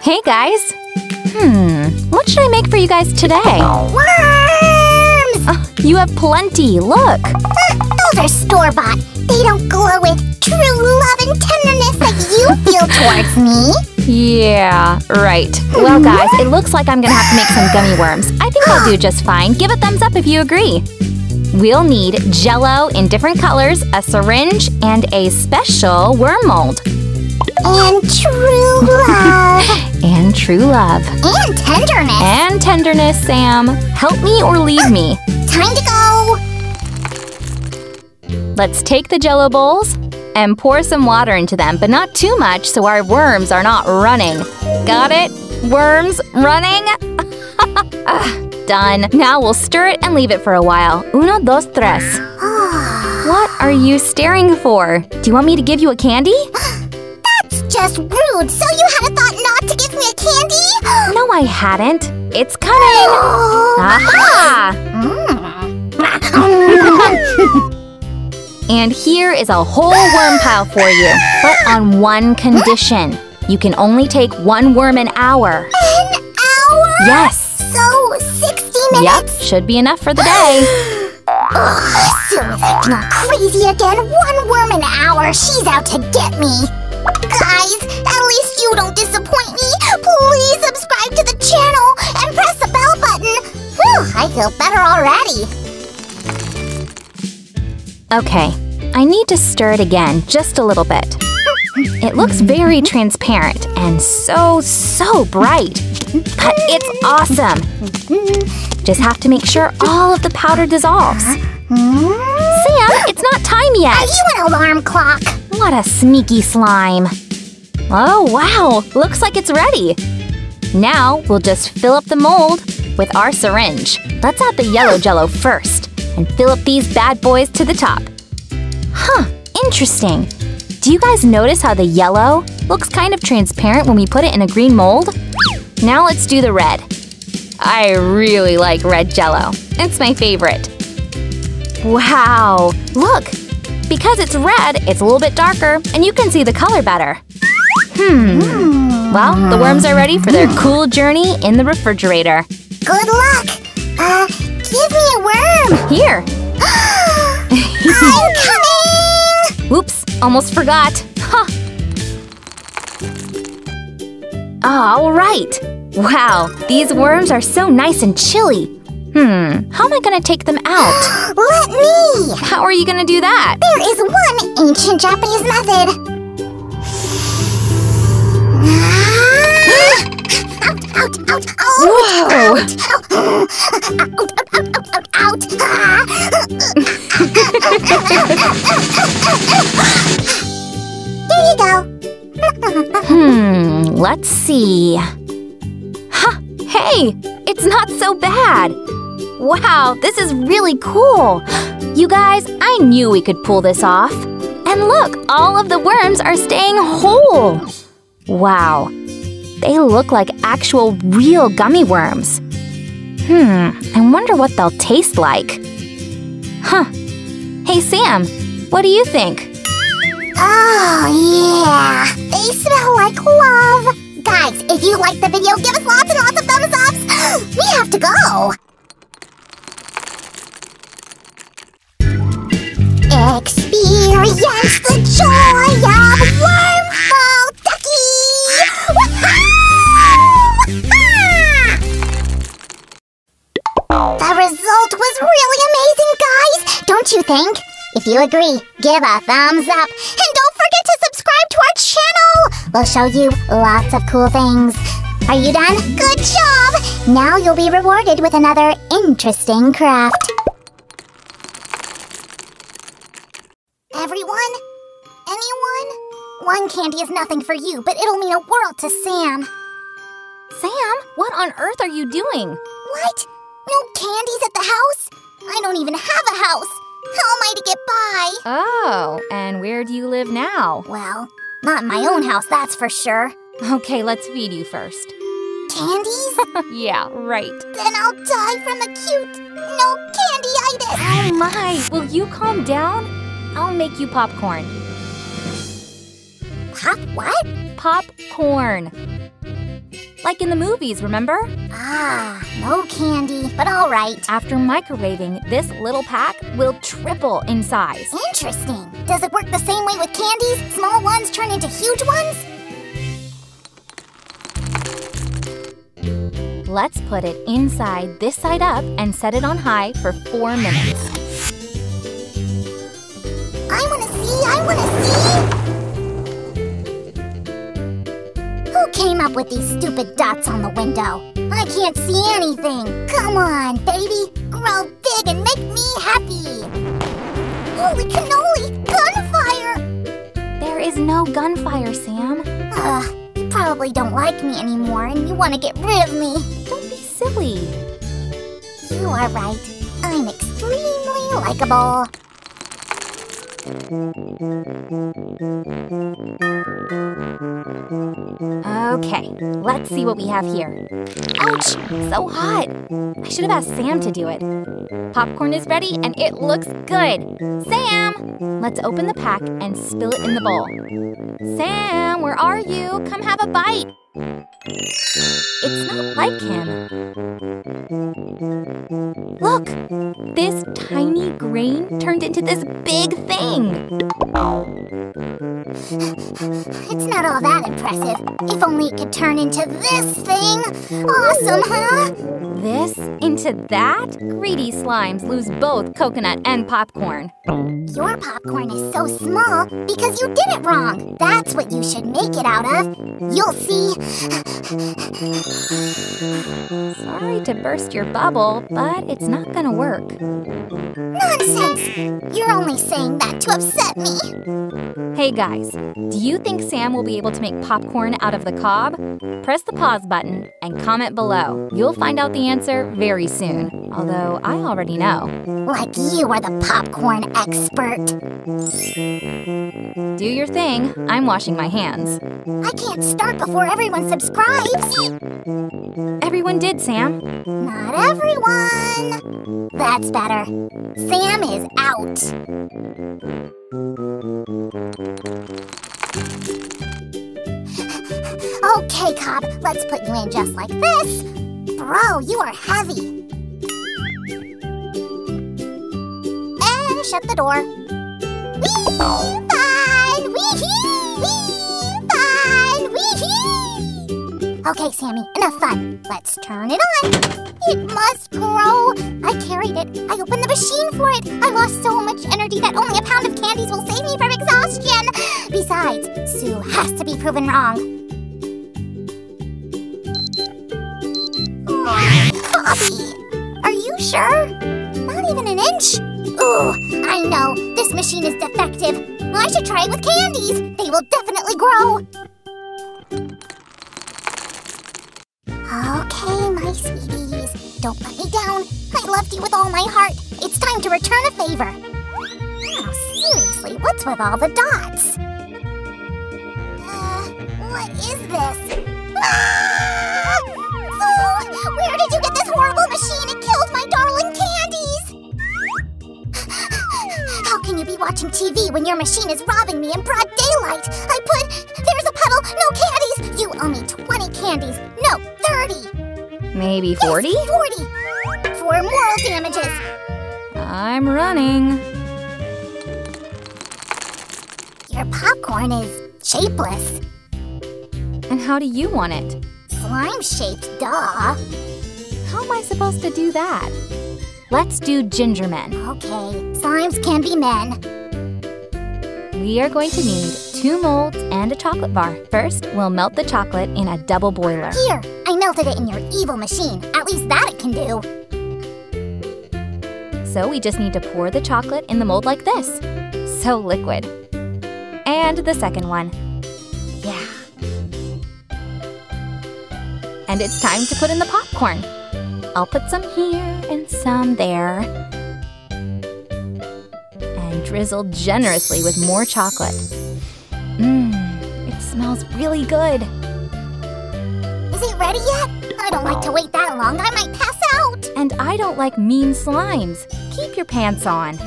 Hey guys! What should I make for you guys today? Worms! You have plenty, look! Those are store-bought. They don't glow with true love and tenderness like you feel towards me. Yeah, right. Well guys, it looks like I'm gonna have to make some gummy worms. I think I'll do just fine. Give a thumbs up if you agree. We'll need jello in different colors, a syringe, and a special worm mold. And true love. And true love. And tenderness. And tenderness, Sam. Help me or leave me. Time to go. Let's take the jello bowls and pour some water into them, but not too much so our worms are not running. Got it? Worms running? Done. Now we'll stir it and leave it for a while. Uno, dos, tres. What are you staring for? Do you want me to give you a candy? That's just rude. So you had a thought not to give me a candy? No, I hadn't. It's coming. Aha! And here is a whole worm pile for you, but on one condition. You can only take one worm an hour. An hour? Yes. So, 60 minutes? Yep, should be enough for the day. As soon as I feel crazy again, one worm an hour, she's out to get me. Guys, at least you don't disappoint me. Please subscribe to the channel and press the bell button. Whew, I feel better already. Okay, I need to stir it again, just a little bit. It looks very transparent and so bright. But it's awesome! Just have to make sure all of the powder dissolves. Sam, it's not time yet! Are you an alarm clock? What a sneaky slime! Oh wow, looks like it's ready! Now we'll just fill up the mold with our syringe. Let's add the yellow jello first and fill up these bad boys to the top. Huh, interesting. Do you guys notice how the yellow looks kind of transparent when we put it in a green mold? Now let's do the red. I really like red jello. It's my favorite. Wow! Look! Because it's red, it's a little bit darker, and you can see the color better. Well, the worms are ready for their cool journey in the refrigerator. Good luck! Give me a worm! Here! I'm coming! Oops, almost forgot. Huh. All right. Wow, these worms are so nice and chilly. How am I gonna take them out? Let me! How are you gonna do that? There is one ancient Japanese method. Out, out, out, Whoa! out. There you go. Let's see. Huh, hey, it's not so bad. Wow, this is really cool. You guys, I knew we could pull this off. And look, all of the worms are staying whole. Wow, they look like actual real gummy worms. I wonder what they'll taste like. Huh. Hey, Sam, what do you think? Oh, yeah. They smell like love. Guys, if you liked the video, give us lots and lots of thumbs ups. We have to go. Experience the joy of wormful ducky. The result was really amazing, guys. Don't you think? If you agree, give a thumbs up. And don't forget to subscribe to our channel. We'll show you lots of cool things. Are you done? Good job! Now you'll be rewarded with another interesting craft. Everyone? Anyone? One candy is nothing for you, but it'll mean a world to Sam. Sam, what on earth are you doing? What? No candies at the house? I don't even have a house. How am I to get by? Oh, and where do you live now? Well, not in my own house, that's for sure. Okay, let's feed you first. Candies? Yeah, right. Then I'll die from acute no-candy-itis. Oh my, will you calm down? I'll make you popcorn. Pop what? Popcorn. like in the movies, remember? Ah, no candy, but all right. After microwaving, this little pack will triple in size. Interesting. Does it work the same way with candies? Small ones turn into huge ones? Let's put it inside this side up and set it on high for 4 minutes. I wanna see! Who came up with these stupid dots on the window? I can't see anything. Come on, baby. Grow big and make me happy. Holy cannoli! Gunfire! There is no gunfire, Sam. You probably don't like me anymore and you want to get rid of me. Don't be silly. You are right. I'm extremely likable. Okay, let's see what we have here. Ouch, so hot. I should have asked Sam to do it. Popcorn is ready and it looks good. Sam, let's open the pack and spill it in the bowl. Sam, where are you? Come have a bite. It's not like him. Look, this tiny grain turned into this big thing. It's not all that impressive. If only it could turn into this thing. Awesome, huh? This into that? Greedy slimes lose both coconut and popcorn. Your popcorn is so small because you did it wrong. That's what you should make it out of. You'll see. Sorry to burst your bubble, but it's not gonna work. Nonsense! You're only saying that to upset me. Hey guys, do you think Sam will be able to make popcorn out of the cob? Press the pause button and comment below. You'll find out the answer very soon, although I already know. Like you are the popcorn expert. Do your thing. I'm washing my hands. I can't start before everyone subscribes. Everyone did, Sam. Not everyone. That's better. Sam is out. Okay, Cobb, let's put you in just like this. Bro, you are heavy. And shut the door. Wee! Fine! Wee-hee! Wee! Fine! Wee-hee! Okay, Sammy, enough fun. Let's turn it on. It must grow. I carried it. I opened the machine for it. I lost so much energy that only a pound of candies will save me from exhaustion. Besides, Sue has to be proven wrong. Bobby, are you sure? Not even an inch? Ooh, I know. This machine is defective. I should try it with candies. They will definitely grow. Okay, my sweeties. Don't let me down. I loved you with all my heart. It's time to return a favor. Oh, seriously, what's with all the dots? What is this? Ah! Oh, where did you get this horrible machine? It killed my darling candies! How can you be watching TV when your machine is robbing me in broad daylight? There's a puddle, no candies! You owe me 20 candies, no, 30! Maybe 40? Yes, 40! For moral damages. I'm running. Your popcorn is shapeless. And how do you want it? Slime-shaped, duh. How am I supposed to do that? Let's do ginger men. Okay, slimes can be men. We are going to need 2 molds and a chocolate bar. First, we'll melt the chocolate in a double boiler. Here, I melted it in your evil machine. At least that it can do. So we just need to pour the chocolate in the mold like this. So liquid. And the second one. Yeah. And it's time to put in the popcorn. I'll put some here and some there. And drizzle generously with more chocolate. It smells really good. Is it ready yet? I don't like to wait that long. I might pass out. And I don't like mean slimes. Keep your pants on.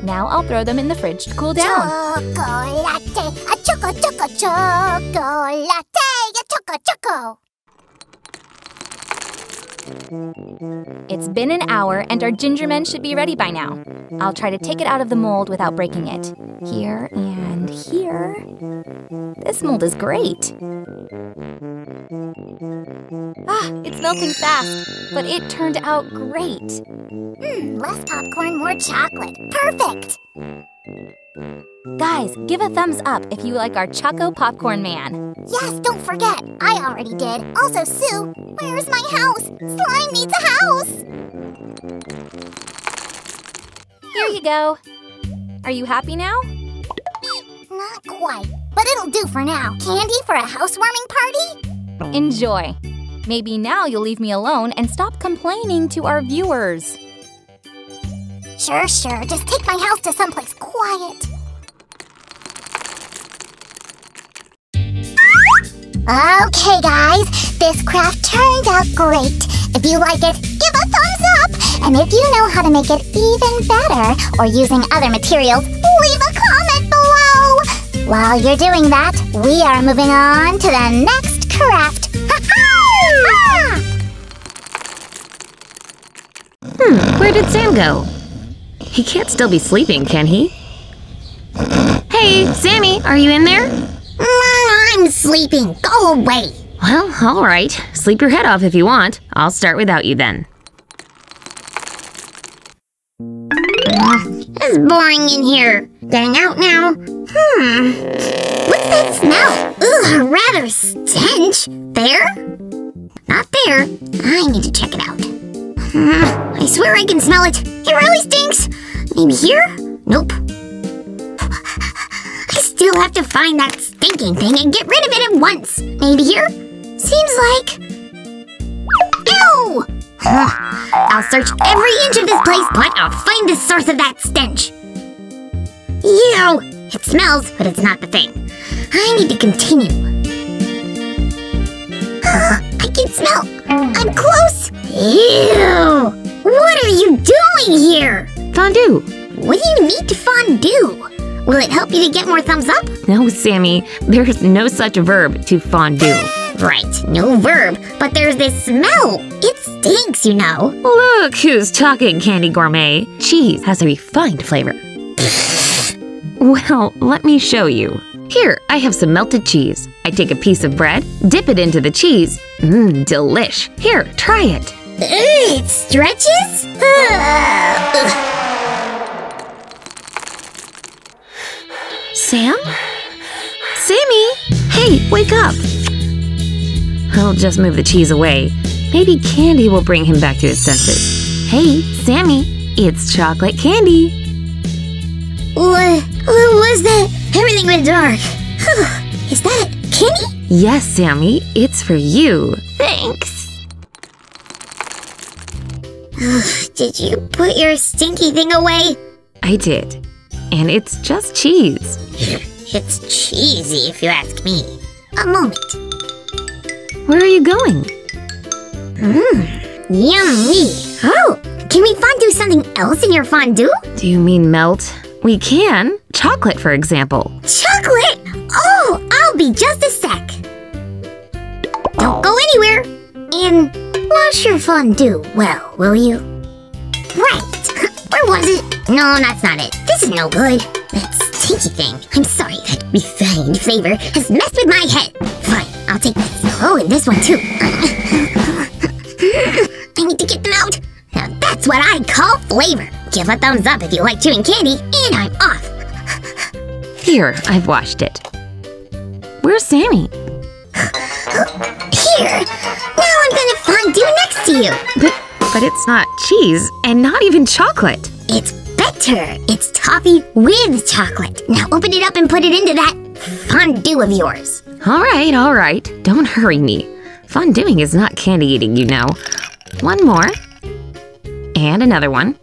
Now I'll throw them in the fridge to cool down. Chocolate, a choco, choco, chocolate, a choco, choco. It's been an hour and our ginger men should be ready by now. I'll try to take it out of the mold without breaking it. Here and here. This mold is great. It's melting fast, but it turned out great. Less popcorn, more chocolate. Perfect! Guys, give a thumbs up if you like our Choco Popcorn Man. Yes, don't forget. I already did. Also, Sue, where's my house? Slime needs a house! Here you go. Are you happy now? Not quite, but it'll do for now. Candy for a housewarming party? Enjoy. Maybe now you'll leave me alone and stop complaining to our viewers. Sure. Just take my house to someplace quiet. Okay, guys. This craft turned out great. If you like it, give a thumbs up. And if you know how to make it even better or using other materials, leave a comment below. While you're doing that, we are moving on to the next craft. Where did Sam go? He can't still be sleeping, can he? Hey, Sammy, are you in there? I'm sleeping. Go away. Well, all right. Sleep your head off if you want. I'll start without you then. It's boring in here. Getting out now. What's that smell? Ugh, rather stench. There? Not there. I need to check it out. I swear I can smell it. It really stinks. Maybe here? Nope. I still have to find that stinking thing and get rid of it at once. Maybe here? Seems like... Ew! I'll search every inch of this place, but I'll find the source of that stench. Ew! It smells, but it's not the thing. I need to continue. I can smell. I'm close. Ew! What are you doing here? Fondue. What do you need to fondue? Will it help you to get more thumbs up? No, Sammy, there's no such verb to fondue. Right, no verb, but there's this smell. It stinks, you know. Look who's talking, Candy Gourmet. Cheese has a refined flavor. Well, let me show you. Here, I have some melted cheese. I take a piece of bread, dip it into the cheese. Delish. Here, try it. It stretches? Sam? Sammy! Hey, wake up! I'll just move the cheese away. Maybe Candy will bring him back to his senses. Hey, Sammy, it's chocolate candy. What was that? Everything went dark. Is that candy? Yes, Sammy, it's for you. Thanks. Did you put your stinky thing away? I did. And it's just cheese. It's cheesy, if you ask me. A moment. Where are you going? Yummy. Oh, can we fondue something else in your fondue? Do you mean melt? We can. Chocolate, for example. Chocolate? Oh, I'll be just a sec. Don't go anywhere. And wash your fondue well, will you? Right. Where was it? No, that's not it. This is no good. That stinky thing. I'm sorry, that refined flavor has messed with my head. Fine, I'll take this. Oh, and this one too. I need to get them out. Now that's what I call flavor. Give a thumbs up if you like chewing candy, and I'm off. Here, I've washed it. Where's Sammy? Here. Now I'm gonna fondue next to you. But it's not cheese, and not even chocolate. It's better. It's toffee with chocolate. Now open it up and put it into that fondue of yours. All right. Don't hurry me. Fonduing is not candy eating, you know. One more. And another one.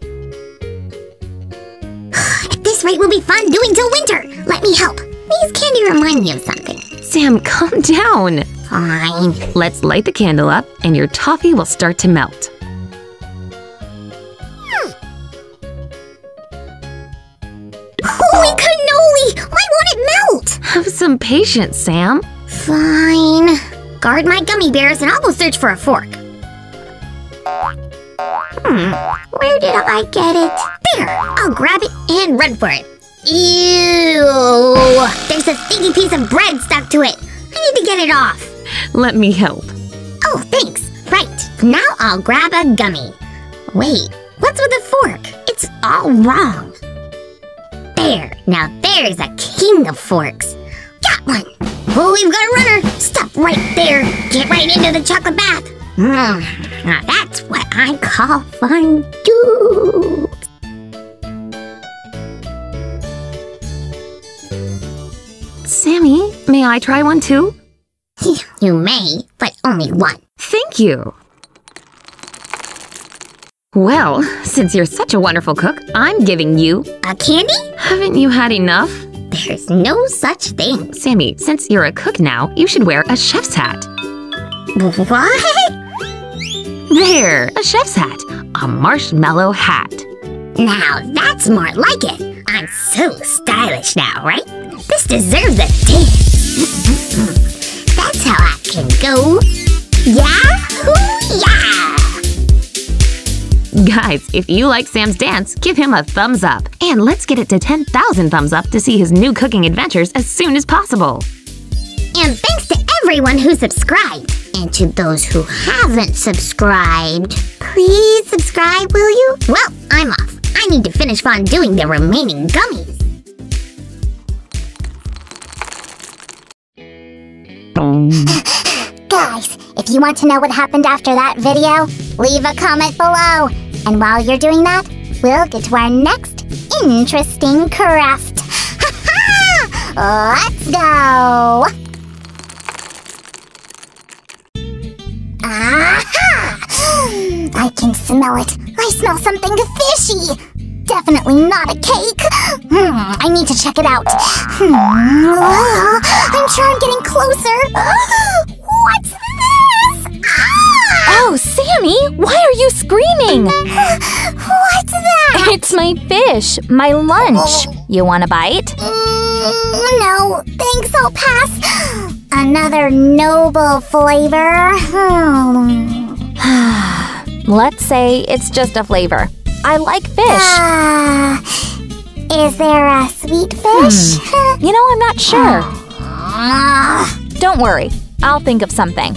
At this rate, we'll be fonduing till winter. Let me help. These candy remind me of something. Sam, calm down. Fine. Let's light the candle up, and your toffee will start to melt. Holy cannoli! Why won't it melt? Have some patience, Sam. Fine. Guard my gummy bears and I'll go search for a fork. Where did I get it? There! I'll grab it and run for it. Ew! There's a sticky piece of bread stuck to it. I need to get it off. Let me help. Oh, thanks. Right. Now I'll grab a gummy. Wait, what's with the fork? It's all wrong. There. Now there's a king of forks. Got one. Oh, we've got a runner. Stop right there. Get right into the chocolate bath. Now that's what I call fondue. Sammy, may I try one too? You may, but only one. Thank you. Well, since you're such a wonderful cook, I'm giving you… A candy? Haven't you had enough? There's no such thing. Sammy, since you're a cook now, you should wear a chef's hat. What? There, a chef's hat. A marshmallow hat. Now that's more like it. I'm so stylish now, right? This deserves a dance. That's how I can go. Yahoo-yah! Guys, if you like Sam's dance, give him a thumbs up. And let's get it to 10,000 thumbs up to see his new cooking adventures as soon as possible. And thanks to everyone who subscribed. And to those who haven't subscribed, please subscribe, will you? Well, I'm off. I need to finish fonduing the remaining gummies. Guys, if you want to know what happened after that video, leave a comment below. And while you're doing that, we'll get to our next interesting craft. Let's go! Aha! I can smell it. I smell something fishy. Definitely not a cake. I need to check it out. I'm sure I'm getting closer. What's this? Oh, Sammy, why are you screaming? What's that? It's my fish, my lunch. You want a bite? No, thanks, I'll pass. Another noble flavor. Let's say it's just a flavor. I like fish. Is there a sweet fish? You know, I'm not sure. Don't worry, I'll think of something.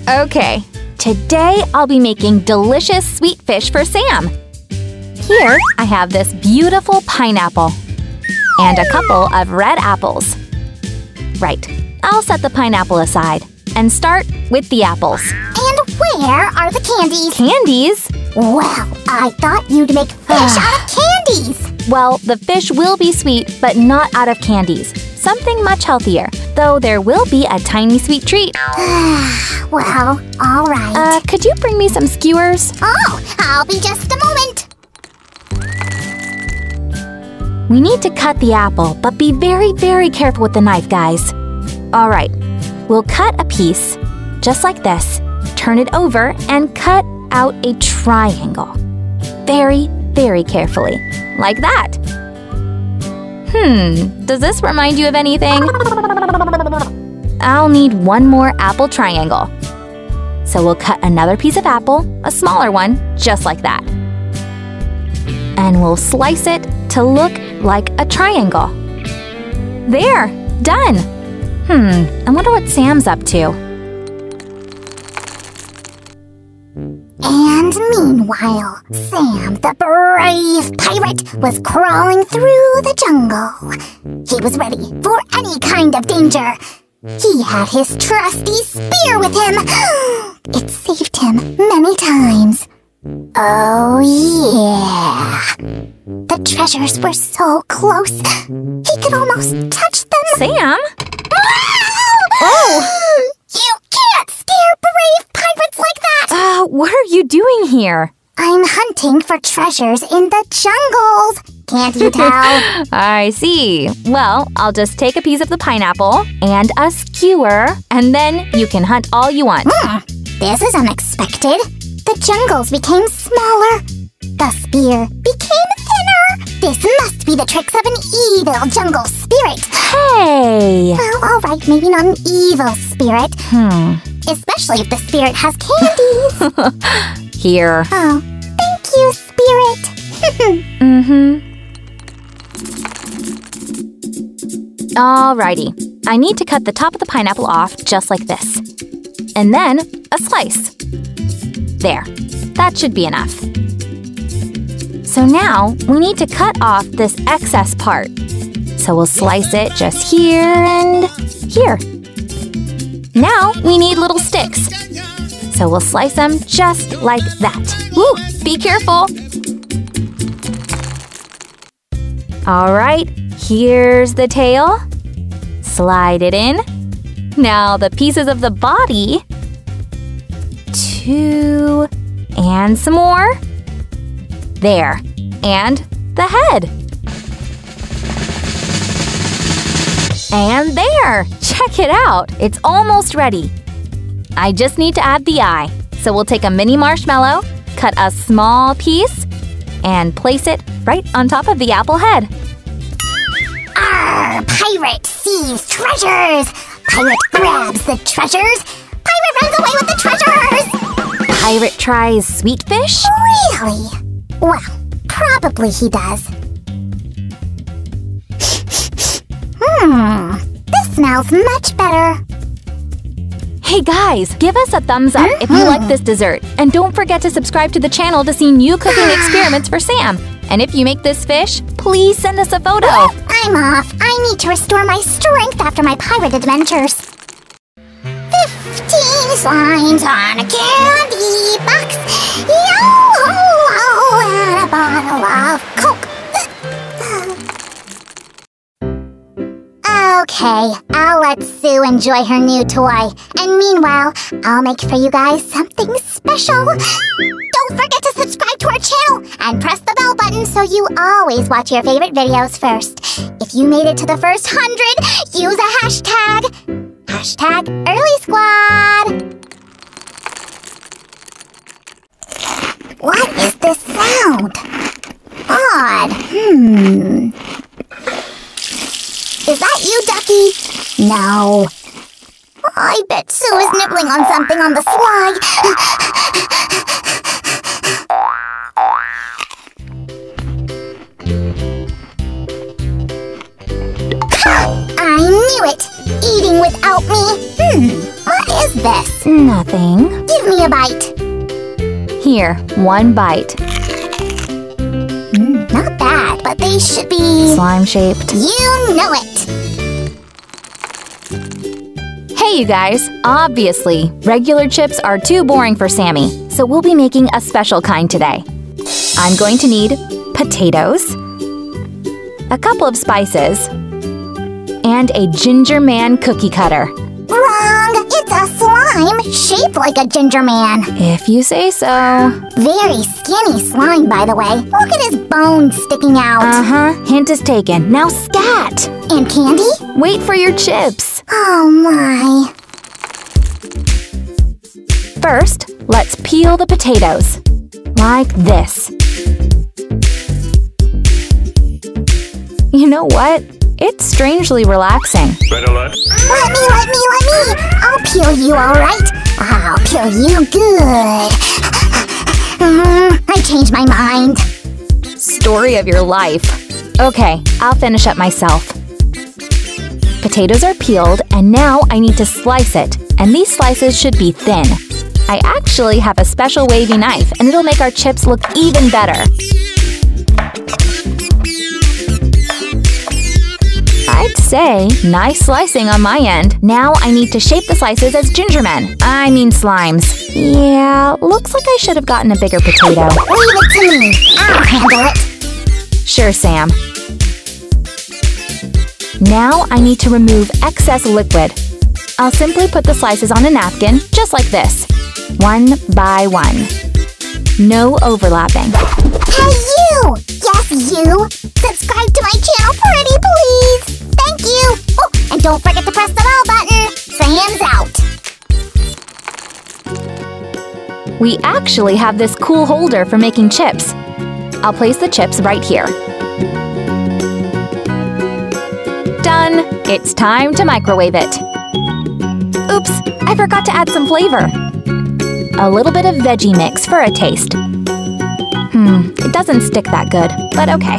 Okay, today I'll be making delicious sweet fish for Sam. Here, I have this beautiful pineapple and a couple of red apples. Right, I'll set the pineapple aside and start with the apples. And where are the candies? Candies? Well, I thought you'd make fish out of candies. Well, the fish will be sweet, but not out of candies. Something much healthier, though there will be a tiny sweet treat. Well, all right. Could you bring me some skewers? Oh, I'll be just a moment. We need to cut the apple, but be very, very careful with the knife, guys. All right, we'll cut a piece, just like this, turn it over, and cut out a triangle. Very, very carefully, like that. Does this remind you of anything? I'll need one more apple triangle. So we'll cut another piece of apple, a smaller one, just like that. And we'll slice it to look like a triangle. There, done. I wonder what Sam's up to. And meanwhile, Sam, the brave pirate, was crawling through the jungle. He was ready for any kind of danger. He had his trusty spear with him. It saved him many times. Oh, yeah. The treasures were so close. He could almost touch them. Sam? Oh! You can't scare brave pirates like that! What are you doing here? I'm hunting for treasures in the jungles. Can't you tell? I see. Well, I'll just take a piece of the pineapple and a skewer, and then you can hunt all you want. This is unexpected. The jungles became smaller. The spear became thinner. This must be the tricks of an evil jungle spirit. Hey! Well, alright, maybe not an evil spirit. Especially if the spirit has candies. Here. Oh, thank you, spirit. Alrighty. I need to cut the top of the pineapple off just like this. And then a slice. There. That should be enough. So now we need to cut off this excess part. So we'll slice it just here and here. Now we need little sticks. So we'll slice them just like that. Woo! Be careful! Alright, here's the tail. Slide it in. Now the pieces of the body. 2, and some more. There, and the head. And there! Check it out! It's almost ready. I just need to add the eye. So we'll take a mini marshmallow, cut a small piece, and place it right on top of the apple head. Arr! Pirate sees treasures! Pirate grabs the treasures! Pirate runs away with the treasures! Pirate tries sweet fish? Really? Well, probably he does. This smells much better. Hey guys, give us a thumbs up if you like this dessert. And don't forget to subscribe to the channel to see new cooking experiments for Sam. And if you make this fish, please send us a photo. I'm off. I need to restore my strength after my pirate adventures. 15 slimes on a candy box. Yo-ho-ho, and a bottle of Coke. Okay, I'll let Sue enjoy her new toy. And meanwhile, I'll make for you guys something special. Don't forget to subscribe to our channel and press the bell button so you always watch your favorite videos first. If you made it to the first 100, use a hashtag. Hashtag Early Squad. What is this sound? Odd. Is that you, Ducky? No. I bet Sue is nibbling on something on the sly. I knew it! Eating without me. What is this? Nothing. Give me a bite. Here, one bite. Not bad, but they should be... Slime-shaped. You know it! Hey you guys, obviously, regular chips are too boring for Sammy, so we'll be making a special kind today. I'm going to need potatoes, a couple of spices, and a ginger man cookie cutter. Wrong! It's a slime shaped like a ginger man. If you say so. Very skinny slime, by the way. Look at his bones sticking out. Hint is taken. Now scat! And candy? Wait for your chips. Oh my. First, let's peel the potatoes. Like this. You know what? It's strangely relaxing. Let me! I'll peel you, alright? I'll peel you good. I changed my mind. Story of your life. Okay, I'll finish up myself. Potatoes are peeled, and now I need to slice it. And these slices should be thin. I actually have a special wavy knife, and it'll make our chips look even better. I'd say nice slicing on my end. Now I need to shape the slices as gingermen. I mean slimes. Yeah, looks like I should have gotten a bigger potato. Leave it to me. I'll handle it. Sure, Sam. Now I need to remove excess liquid. I'll simply put the slices on a napkin, just like this. One by one. No overlapping. Hey, you! Yes, you! Subscribe to my channel pretty please! Thank you! Oh, and don't forget to press the bell button! Sam's out! We actually have this cool holder for making chips. I'll place the chips right here. It's time to microwave it. Oops, I forgot to add some flavor. A little bit of veggie mix for a taste. It doesn't stick that good, but okay.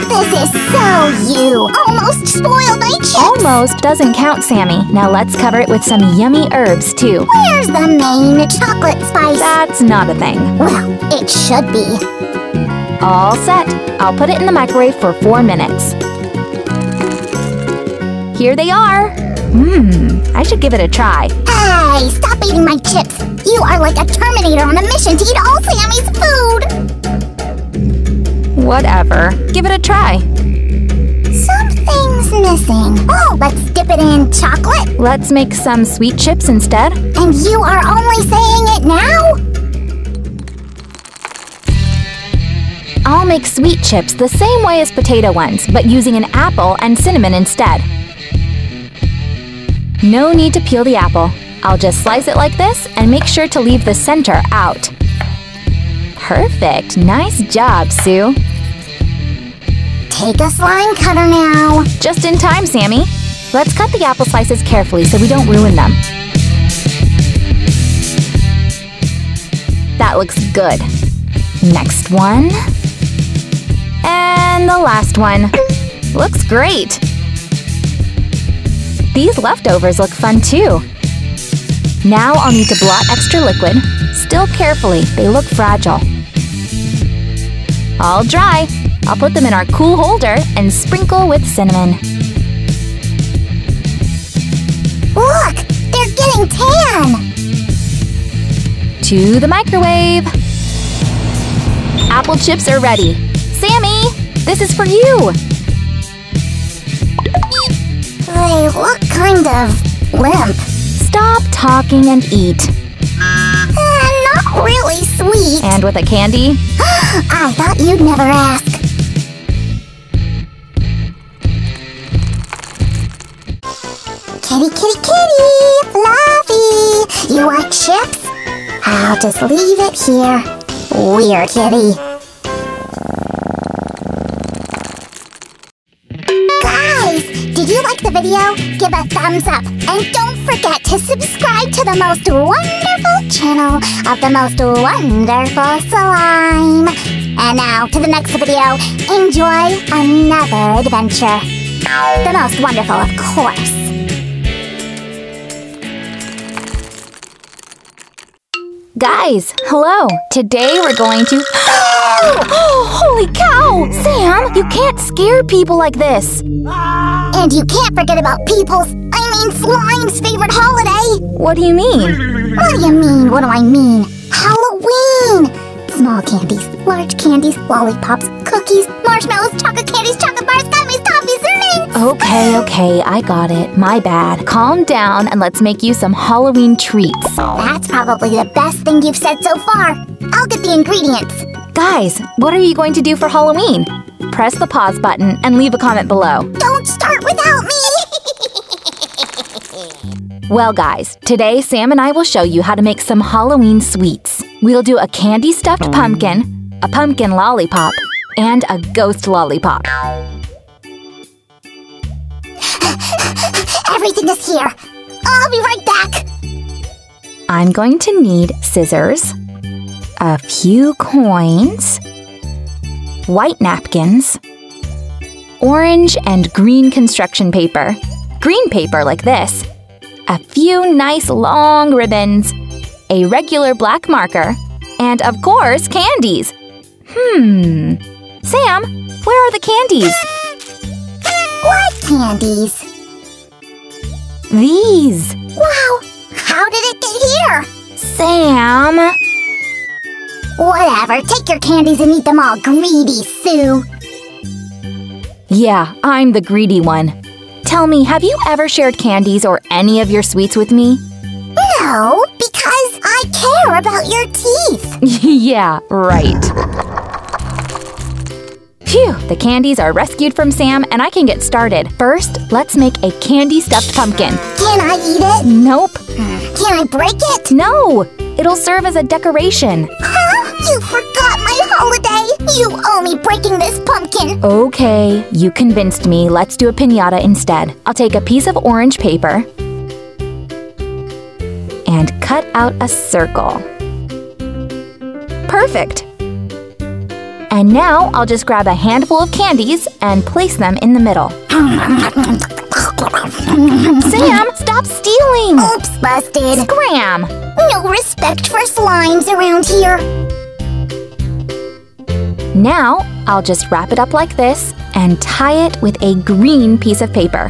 This is so you! Almost spoiled my chips! Almost doesn't count, Sammy. Now let's cover it with some yummy herbs, too. Where's the main chocolate spice? That's not a thing. Well, it should be. All set. I'll put it in the microwave for 4 minutes. Here they are. I should give it a try. Hey, stop eating my chips! You are like a Terminator on a mission to eat all Sammy's food! Whatever. Give it a try. Something's missing. Oh, let's dip it in chocolate. Let's make some sweet chips instead. And you are only saying it now? I'll make sweet chips the same way as potato ones, but using an apple and cinnamon instead. No need to peel the apple. I'll just slice it like this and make sure to leave the center out. Perfect. Nice job, Sue. Take a slime cutter now. Just in time, Sammy. Let's cut the apple slices carefully so we don't ruin them. That looks good. Next one. And the last one. Looks great. These leftovers look fun too. Now I'll need to blot extra liquid. Still carefully, they look fragile. All dry. I'll put them in our cool holder and sprinkle with cinnamon. Look! They're getting tan! To the microwave. Apple chips are ready. Sammy, this is for you. They look kind of limp. Stop talking and eat. Not really sweet. And with a candy? I thought you'd never ask. Kitty, kitty, kitty! Fluffy! You want chips? I'll just leave it here. Weird kitty. Guys, did you like the video? Give a thumbs up. And don't forget to subscribe to the most wonderful channel of the most wonderful slime. And now, to the next video. Enjoy another adventure. The most wonderful, of course. Guys, hello. Today we're going to… Oh, holy cow! Sam, you can't scare people like this. And you can't forget about Slime's favorite holiday. What do you mean? What do you mean? What do I mean? Halloween! Small candies, large candies, lollipops, cookies, marshmallows, chocolate candies, chocolate bars, gummies, toffees, and mints! Okay, I got it. My bad. Calm down and let's make you some Halloween treats. That's probably the best thing you've said so far. I'll get the ingredients. Guys, what are you going to do for Halloween? Press the pause button and leave a comment below. Don't start without me! Well guys, today Sam and I will show you how to make some Halloween sweets. We'll do a candy-stuffed pumpkin, a pumpkin lollipop, and a ghost lollipop. Everything is here. I'll be right back. I'm going to need scissors, a few coins, white napkins, orange and green construction paper, green paper like this, a few nice long ribbons, a regular black marker, and of course, candies. Sam, where are the candies? What candies? These. Wow, how did it get here? Sam. Whatever, take your candies and eat them all, greedy Sue. Yeah, I'm the greedy one. Tell me, have you ever shared candies or any of your sweets with me? No, because I care about your teeth. Yeah, right. Phew, the candies are rescued from Sam and I can get started. First, let's make a candy-stuffed pumpkin. Can I eat it? Nope. Can I break it? No, it'll serve as a decoration. Huh? You forgot my holiday. You owe me breaking this pumpkin. Okay, you convinced me. Let's do a piñata instead. I'll take a piece of orange paper and cut out a circle. Perfect! And now I'll just grab a handful of candies and place them in the middle. Sam, stop stealing! Oops, busted. Scram! No respect for slimes around here. Now, I'll just wrap it up like this and tie it with a green piece of paper.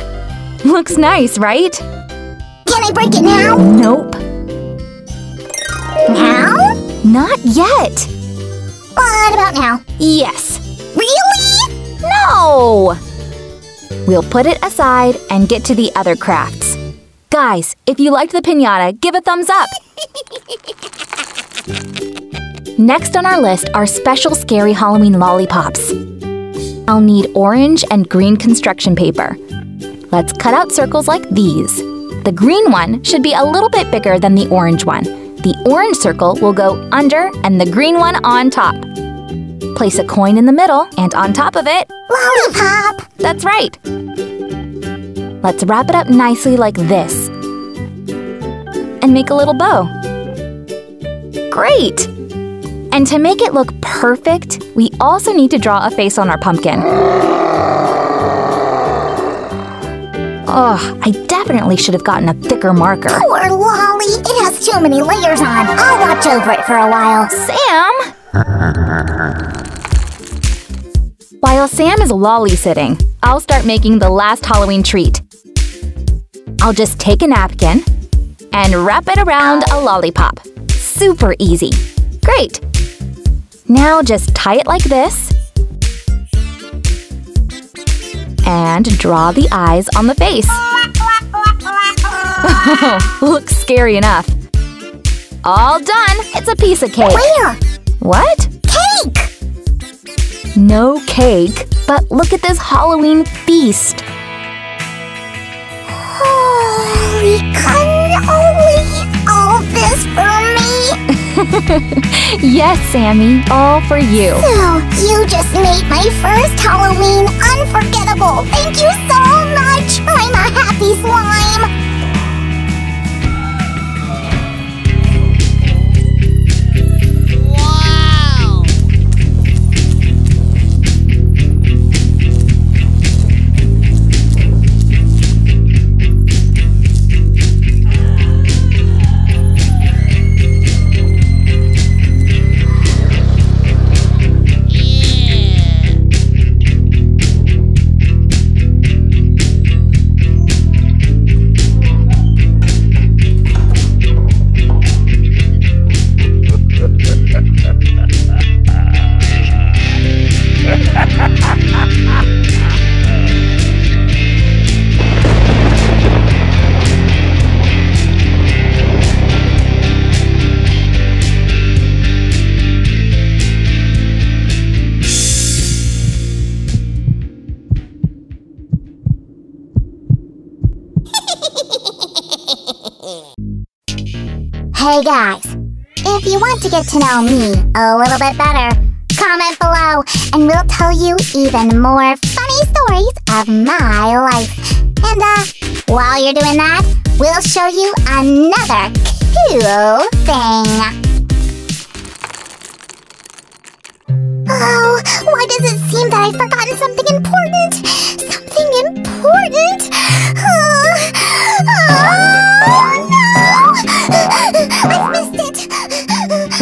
Looks nice, right? Can I break it now? Nope. Now? Not yet. What about now? Yes. Really? No! We'll put it aside and get to the other crafts. Guys, if you liked the piñata, give a thumbs up. Next on our list are special scary Halloween lollipops. I'll need orange and green construction paper. Let's cut out circles like these. The green one should be a little bit bigger than the orange one. The orange circle will go under and the green one on top. Place a coin in the middle and on top of it, lollipop! That's right. Let's wrap it up nicely like this. And make a little bow. Great! And to make it look perfect, we also need to draw a face on our pumpkin. Oh, I definitely should have gotten a thicker marker. Poor Lolly, it has too many layers on. I'll watch over it for a while. Sam! While Sam is lolly-sitting, I'll start making the last Halloween treat. I'll just take a napkin and wrap it around a lollipop. Super easy. Great! Now just tie it like this and draw the eyes on the face. Oh, looks scary enough. All done! It's a piece of cake. Where? What? Cake! No cake, but look at this Halloween feast. Holy cannoli! All this for me? Yes, Sammy, all for you. So, you just made my first Halloween unforgettable. Thank you so much. I'm a happy slime. Hey guys, if you want to get to know me a little bit better, comment below and we'll tell you even more funny stories of my life. And while you're doing that, we'll show you another cool thing. Oh, why does it seem that I've forgotten something important? Something important? Oh no! I've missed it!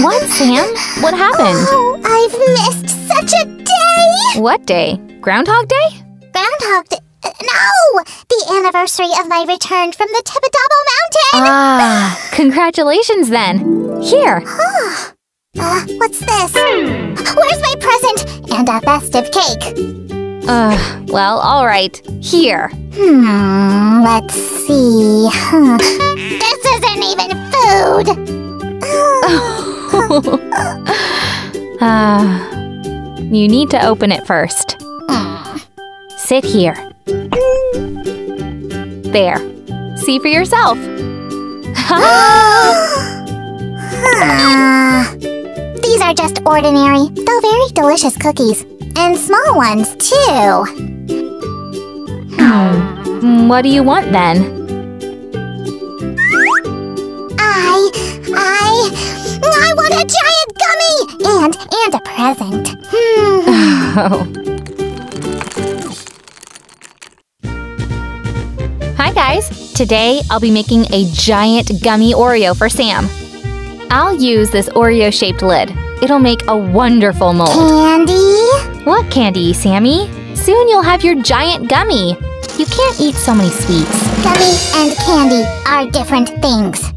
What, Sam? What happened? Oh, I've missed such a day! What day? Groundhog Day? Groundhog Day? No! The anniversary of my return from the Tibidabo Mountain! Ah, congratulations then. Here. What's this? Where's my present? And a festive cake. Well, all right. Here. Let's see. This isn't even food! You need to open it first. Sit here. There. See for yourself. These are just ordinary, though very delicious cookies. And small ones, too. What do you want then? I want a giant gummy! And a present. Hi guys! Today I'll be making a giant gummy Oreo for Sam. I'll use this Oreo-shaped lid. It'll make a wonderful mold. Candy? What candy, Sammy? Soon you'll have your giant gummy. You can't eat so many sweets. Gummy and candy are different things.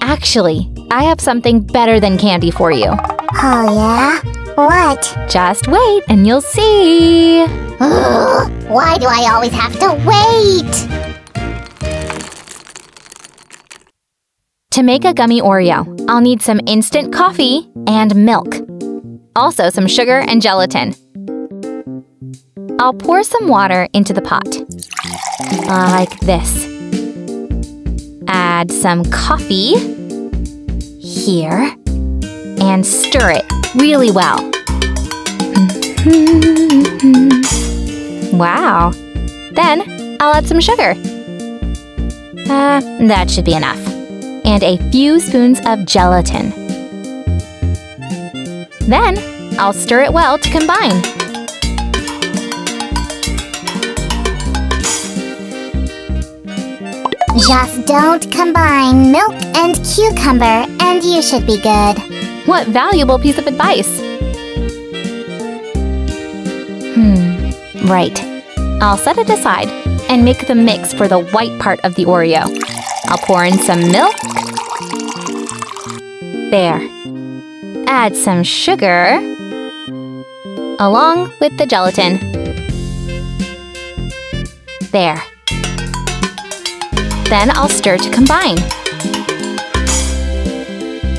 Actually, I have something better than candy for you. Oh yeah? What? Just wait and you'll see. Why do I always have to wait? To make a gummy Oreo, I'll need some instant coffee and milk. Also some sugar and gelatin. I'll pour some water into the pot. Like this. Add some coffee. Here. And stir it really well. Wow. Then I'll add some sugar. That should be enough. And a few spoons of gelatin. Then I'll stir it well to combine. Just don't combine milk and cucumber and you should be good. What valuable piece of advice! Right. I'll set it aside and make the mix for the white part of the Oreo. I'll pour in some milk. There. Add some sugar, along with the gelatin. There. Then I'll stir to combine.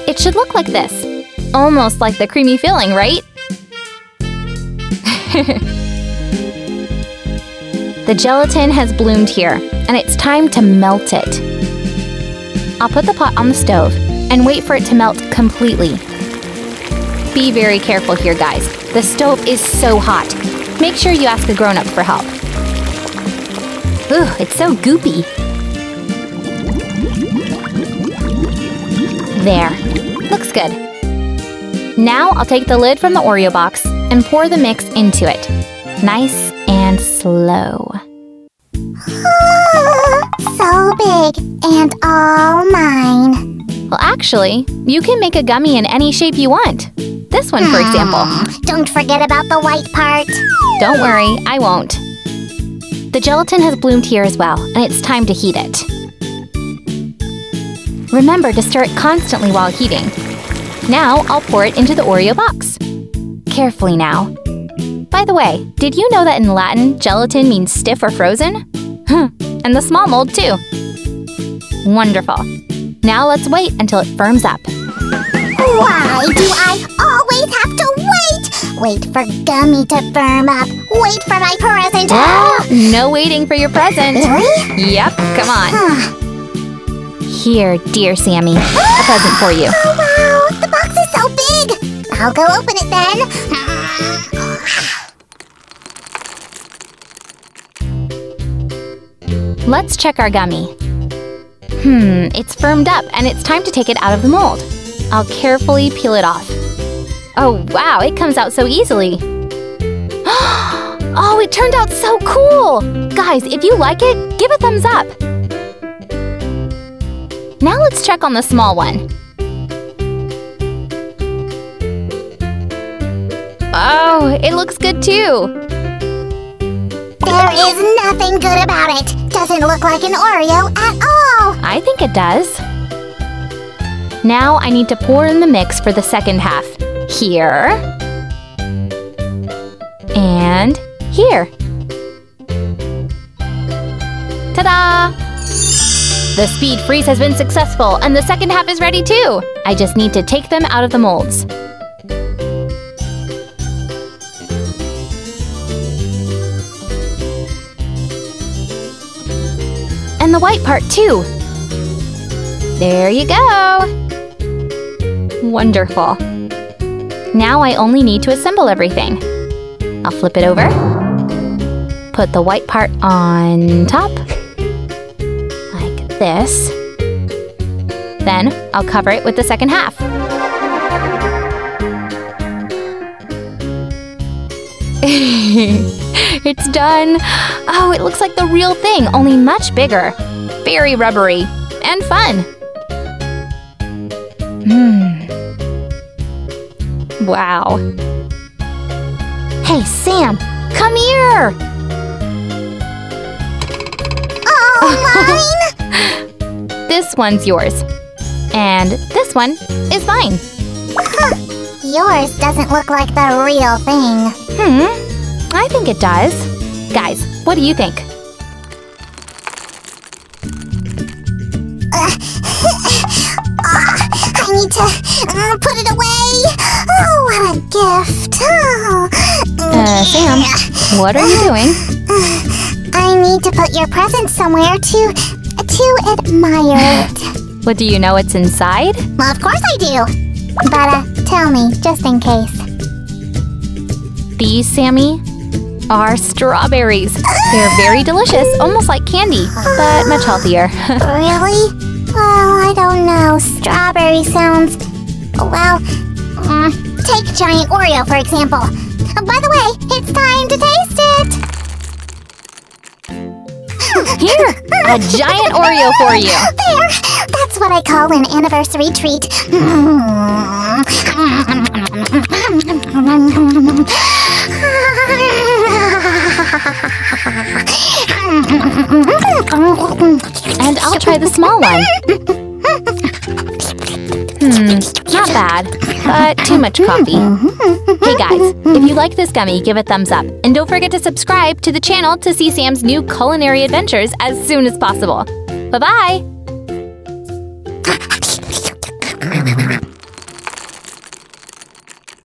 It should look like this. Almost like the creamy filling, right? The gelatin has bloomed here, and it's time to melt it. I'll put the pot on the stove and wait for it to melt completely. Be very careful here, guys. The stove is so hot. Make sure you ask a grown-up for help. Ooh, it's so goopy. There. Looks good. Now I'll take the lid from the Oreo box and pour the mix into it. Nice and slow. So big and all mine. Well, actually, you can make a gummy in any shape you want. This one, for example. Don't forget about the white part. Don't worry, I won't. The gelatin has bloomed here as well, and it's time to heat it. Remember to stir it constantly while heating. Now I'll pour it into the Oreo box. Carefully now. By the way, did you know that in Latin, gelatin means stiff or frozen? And the small mold too. Wonderful. Now let's wait until it firms up. Why do I always have to wait? Wait for Gummy to firm up. Wait for my present. No waiting for your present. Really? Yep, come on. Here, dear Sammy, a present for you. Oh, wow. The box is so big. I'll go open it then. Let's check our gummy. It's firmed up and it's time to take it out of the mold. I'll carefully peel it off. Oh, wow, it comes out so easily. Oh, it turned out so cool! Guys, if you like it, give a thumbs up. Now let's check on the small one. Oh, it looks good too. There is nothing good about it. Doesn't look like an Oreo at all. I think it does. Now I need to pour in the mix for the second half. Here. And here. Ta-da! The speed freeze has been successful and the second half is ready too. I just need to take them out of the molds. And the white part too. There you go. Wonderful. Now I only need to assemble everything. I'll flip it over. Put the white part on top. Like this. Then I'll cover it with the second half. It's done! Oh, it looks like the real thing, only much bigger. Very rubbery and fun. Wow. Hey, Sam, come here! Oh, mine! This one's yours. And this one is mine. Yours doesn't look like the real thing. I think it does. Guys, what do you think? I need to put it away. Oh, what a gift. Sam, what are you doing? I need to put your present somewhere to admire it. What, do you know what's inside? Well, of course I do. But tell me, just in case. These, Sammy, are strawberries. They're very delicious, almost like candy, but much healthier. Really? Well, I don't know. Strawberry sounds... Well, take giant Oreo, for example. By the way, it's time to taste it! Here, a giant Oreo for you. There! That's what I call an anniversary treat. And I'll try the small one. Not bad, but too much coffee. Hey guys, if you like this gummy, give it a thumbs up. And don't forget to subscribe to the channel to see Sam's new culinary adventures as soon as possible. Bye-bye!